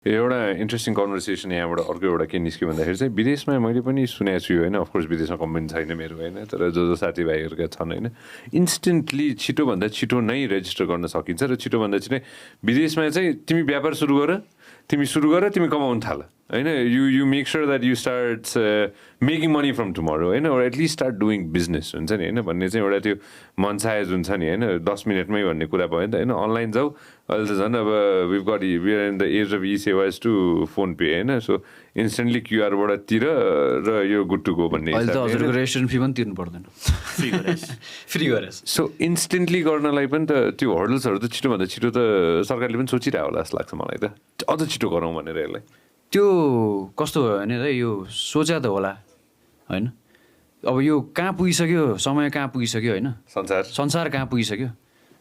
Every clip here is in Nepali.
एउटा इन्ट्रेस्टिङ कन्भर्सेसन यहाँबाट अर्को एउटा के निस्क्यो भन्दाखेरि चाहिँ विदेशमा मैले पनि सुनेको छु होइन, अफकोर्स विदेशमा कम्पनी छैन मेरो होइन, तर जो साथीभाइहरूका छन् होइन, इन्स्टेन्टली छिटोभन्दा छिटो नै रेजिस्टर गर्न सकिन्छ र छिटोभन्दा छिटो विदेशमा चाहिँ तिमी व्यापार सुरु गर, तिमी कमाउन थाल होइन, you make sure that you start making money from tomorrow होइन, or at least start doing business हुन्छ नि होइन भन्ने चाहिँ एउटा त्यो मनसाय जुन छ नि होइन, 10 मिनटमै भन्ने कुरा भयो नि त होइन। अनलाइन जाऊ अहिले त झन् अब we are in the age of e सेवाज टु फोन पे होइन, सो इन्स्टेन्टली क्युआरबाट तिर र यो गुड टु गो भन्ने रेजिस्ट्रेसन फी पनि तिर्नु पर्दैन, फ्री गरेर। सो इन्स्टेन्टली गर्नलाई पनि त त्यो हर्डल्सहरू त छिटोभन्दा छिटो त सरकारले पनि सोचिरहेको होला जस्तो लाग्छ मलाई त, अझ छिटो गरौँ भनेर यसलाई। त्यो कस्तो भयो भने त यो सोच्या त होला होइन, अब यो कहाँ पुगिसक्यो, समय कहाँ पुगिसक्यो होइन, संसार कहाँ पुगिसक्यो,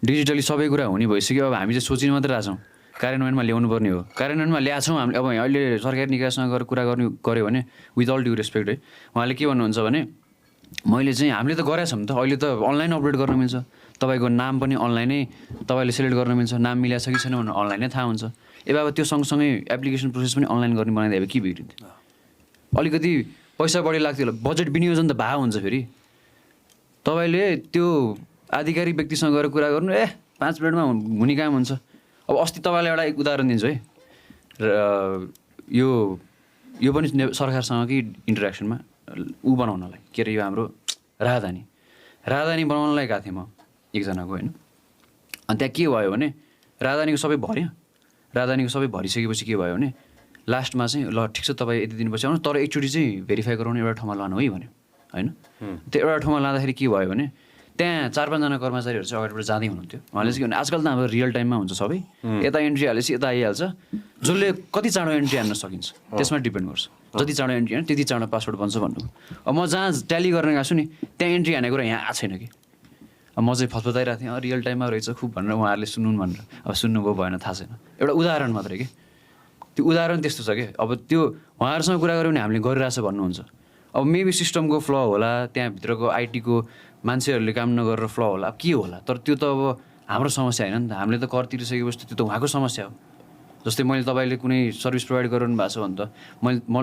डिजिटली सबै कुरा हुने भइसक्यो। अब हामी चाहिँ सोचिनु मात्रै रहेछौँ, कार्यान्वयनमा ल्याउनु पर्ने हो, कार्यान्वयनमा ल्याएछौँ हामीले। अब अहिले सरकारी निकायसँग गएर कुरा गऱ्यो भने विथ अल ड्यु रेस्पेक्ट है, उहाँले के भन्नुहुन्छ भने मैले चाहिँ हामीले त गरेछौँ त, अहिले त अनलाइन अपडेट गर्न मिल्छ, तपाईँको नाम पनि अनलाइनै तपाईँले सेलेक्ट गर्न मिल्छ, नाम मिलाएको छ कि छैन भनेर अनलाइनै थाहा हुन्छ। अब त्यो सँगसँगै एप्लिकेसन प्रोसेस पनि अनलाइन गर्ने बनाइदियो, अब के बिग्रिन्थ्यो, अलिकति पैसा बढी लाग्थ्यो होला, बजेट विनियोजन त भए हुन्छ। फेरि तपाईँले त्यो आधिकारिक व्यक्तिसँग गएर कुरा गर्नु, 5 मिनटमा हुने काम हुन्छ। अब अस्ति तपाईँलाई एउटा उदाहरण दिन्छु है, र यो पनि सरकारसँगकै इन्टरेक्सनमा ऊ बनाउनलाई के अरे यो हाम्रो राजधानी बनाउनलाई गएको थिएँ म एकजनाको होइन। अनि त्यहाँ के भयो भने राजधानीको सबै भरिसकेपछि के भयो भने लास्टमा चाहिँ ल ठिक छ तपाईँ यति दिनपछि आउनु, तर एकचोटि चाहिँ भेरिफाई गराउनु एउटा ठाउँमा लानु है भन्यो होइन। त्यो एउटा ठाउँमा लाँदाखेरि के भयो भने त्यहाँ 4-5 जना कर्मचारीहरू चाहिँ अगाडिबाट जाँदै हुनुहुन्थ्यो। उहाँले चाहिँ के भने आजकल त हाम्रो रियल टाइममा हुन्छ सबै, यता एन्ट्री हालेपछि यता आइहाल्छ, जसले कति चाँडो एन्ट्री हान्न सकिन्छ त्यसमा डिपेन्ड गर्छ, जति चाँडो एन्ट्री हाल्यो त्यति चाँडो पासवर्ड बन्छ भन्नु। अब म जहाँ ट्याली गर्न गएको छु नि त्यहाँ एन्ट्री हानेको कुरा यहाँ आएको छैन कि, अब म चाहिँ फतफताइरहेको थिएँ, रियल टाइममा रहेछ खुब भनेर उहाँहरूले सुन्नु भनेर, अब सुन्नुभयो भएन थाहा छैन, एउटा उदाहरण मात्रै कि त्यो उदाहरण त्यस्तो छ कि। अब त्यो उहाँहरूसँग कुरा गऱ्यो भने हामीले गरिरहेछ भन्नुहुन्छ, अब मेबी सिस्टमको फ्ल होला, त्यहाँभित्रको आइटीको मान्छेहरूले काम नगरेर फ्ल होला, अब के होला, तर त्यो त अब हाम्रो समस्या होइन नि त, हामीले त कर तिरिसकेपछि त्यो त उहाँको समस्या हो। जस्तै मैले तपाईँले कुनै सर्भिस प्रोभाइड गरिरहनु भएको छ भने त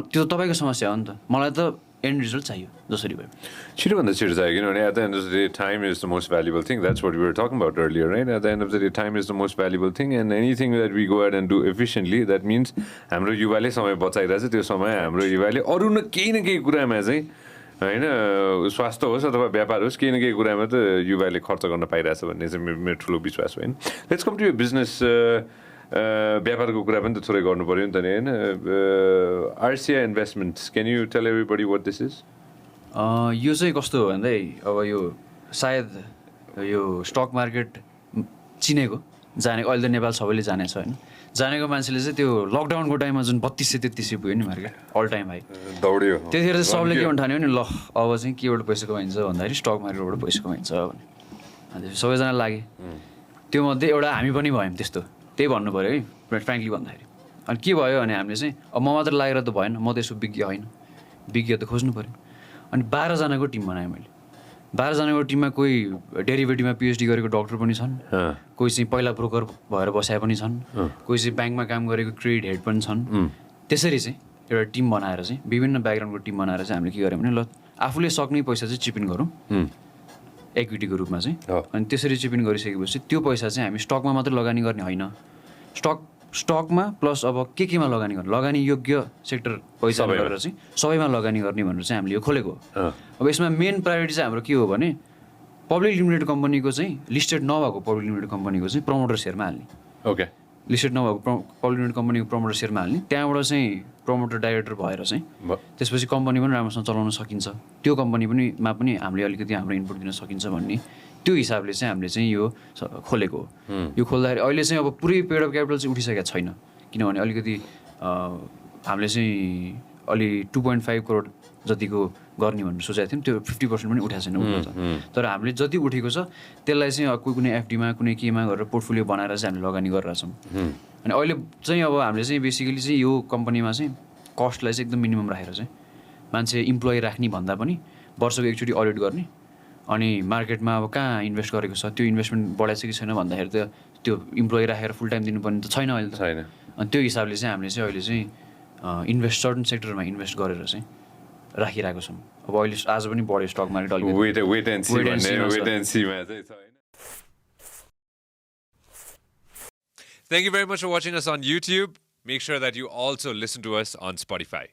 त्यो त तपाईँको समस्या हो नि त, मलाई त एन्ड रिजल्ट चाहियो जसरी भयो छिटोभन्दा छिटो चाहियो, किनभने at the end of the day time is the most valuable thing, that's what we were talking about earlier right. At the end of the day time is the most valuable thing and anything that we go ahead and do efficiently that means हाम्रो युवाले समय बचाइरहेछ, त्यो समय हाम्रो युवाले अरू न केही कुरामा चाहिँ होइन, स्वास्थ्य होस् अथवा व्यापार होस्, केही न केही कुरामा त युवाले खर्च गर्न पाइरहेछ भन्ने चाहिँ मेरो ठुलो विश्वास हो होइन। लेट्स कम टु यो बिजनेस, व्यापारको कुरा पनि त थोरै गर्नु पऱ्यो नि त नि होइन। RCI investments, can you tell everybody what this is? यो चाहिँ कस्तो हो भन्दै, अब यो सायद यो स्टक मार्केट चिनेको जानेको, अहिले त नेपाल सबैले जानेछ होइन, जानेको मान्छेले चाहिँ त्यो लकडाउनको टाइममा जुन 3200-3300 पुग्यो नि मार्केट अल टाइम हाई दौड्यो, त्यतिखेर चाहिँ सबले के भन्नु ठान्यो नि, ल अब चाहिँ केबाट पैसा कमाइन्छ भन्दाखेरि स्टक मार्केटबाट पैसा कमाइन्छ भने, अनि सबैजना लागे, त्यो मध्ये एउटा हामी पनि भयौँ त्यस्तो, त्यही भन्नु पऱ्यो है फ्रेङ्कली भन्दाखेरि। अनि के भयो भने हामीले चाहिँ अब म मात्र लागेर त भएन, म त यसो विज्ञ होइन, विज्ञ त खोज्नु पऱ्यो। अनि 12 जनाको टिम बनाएँ मैले, 12 जनाको टिममा कोही डेरिभेटिभमा पिएचडी गरेको डक्टर पनि छन्, कोही चाहिँ पहिला ब्रोकर भएर बसाए पनि छन्, कोही चाहिँ ब्याङ्कमा काम गरेको क्रेडिट हेड पनि छन्। त्यसरी चाहिँ एउटा टिम बनाएर चाहिँ विभिन्न ब्याकग्राउन्डको टिम बनाएर चाहिँ हामीले के गर्यौँ भने ल आफूले सक्ने पैसा चाहिँ चिपिन गरौँ इक्विटीको रूपमा चाहिँ, अनि त्यसरी चिपिन गरिसकेपछि त्यो पैसा चाहिँ हामी स्टकमा मात्रै लगानी गर्ने होइन, स्टकमा प्लस अब केमा लगानी गर्ने, लगानी योग्य सेक्टर पैसा गरेर चाहिँ सबैमा लगानी गर्ने भनेर चाहिँ हामीले यो खोलेको हो। अब यसमा मेन प्रायोरिटी चाहिँ हाम्रो के हो भने पब्लिक लिमिटेड कम्पनीको चाहिँ लिस्टेड नभएको पब्लिक लिमिटेड कम्पनीको चाहिँ प्रमोटर सेयरमा हाल्ने, ओके, लिस्टेड नभएको पब्लिक लिमिटेड कम्पनीको प्रमोटर सेयरमा हाल्ने, त्यहाँबाट चाहिँ प्रमोटर डाइरेक्टर भएर चाहिँ त्यसपछि कम्पनी पनि राम्रोसँग चलाउन सकिन्छ, त्यो कम्पनीमा पनि हामीले अलिकति हाम्रो इनपुट दिन सकिन्छ भन्ने त्यो हिसाबले चाहिँ हामीले चाहिँ यो खोलेको हो। यो खोल्दाखेरि अहिले चाहिँ अब पुरै पेड अफ क्यापिटल चाहिँ उठिसकेको छैन, किनभने अलिकति हामीले चाहिँ अलि 2.5 करोड जतिको गर्ने भनेर सोचेको थियौँ, त्यो 50% पनि उठाएको छैन उठ्नु त, तर हामीले जति उठेको छ त्यसलाई चाहिँ कुनै एफडीमा कुनै केमा गरेर पोर्टफोलियो बनाएर चाहिँ हामीले लगानी गरिरहेछौँ। अनि अहिले चाहिँ अब हामीले चाहिँ बेसिकली चाहिँ यो कम्पनीमा चाहिँ कस्टलाई चाहिँ एकदम मिनिमम राखेर चाहिँ मान्छे इम्प्लोइ राख्ने भन्दा पनि वर्षको एकचोटि अडिट गर्ने, अनि मार्केटमा अब कहाँ इन्भेस्ट गरेको छ त्यो इन्भेस्टमेन्ट बढाएको छ कि छैन भन्दाखेरि त त्यो इम्प्लोइ राखेर फुल टाइम दिनुपर्ने त छैन अहिले त छैन अनि त्यो हिसाबले चाहिँ हामीले चाहिँ अहिले चाहिँ इन्भेस्ट सर्टन सेक्टरमा इन्भेस्ट गरेर चाहिँ राखिरहेको छौँ अब अहिले आज पनि बढ्यो स्टक मार्केट अलिकति वेट एन्ड सीमा चाहिँ छ हैन Thank you very much for watching us on YouTube. Make sure that you also listen to us on Spotify.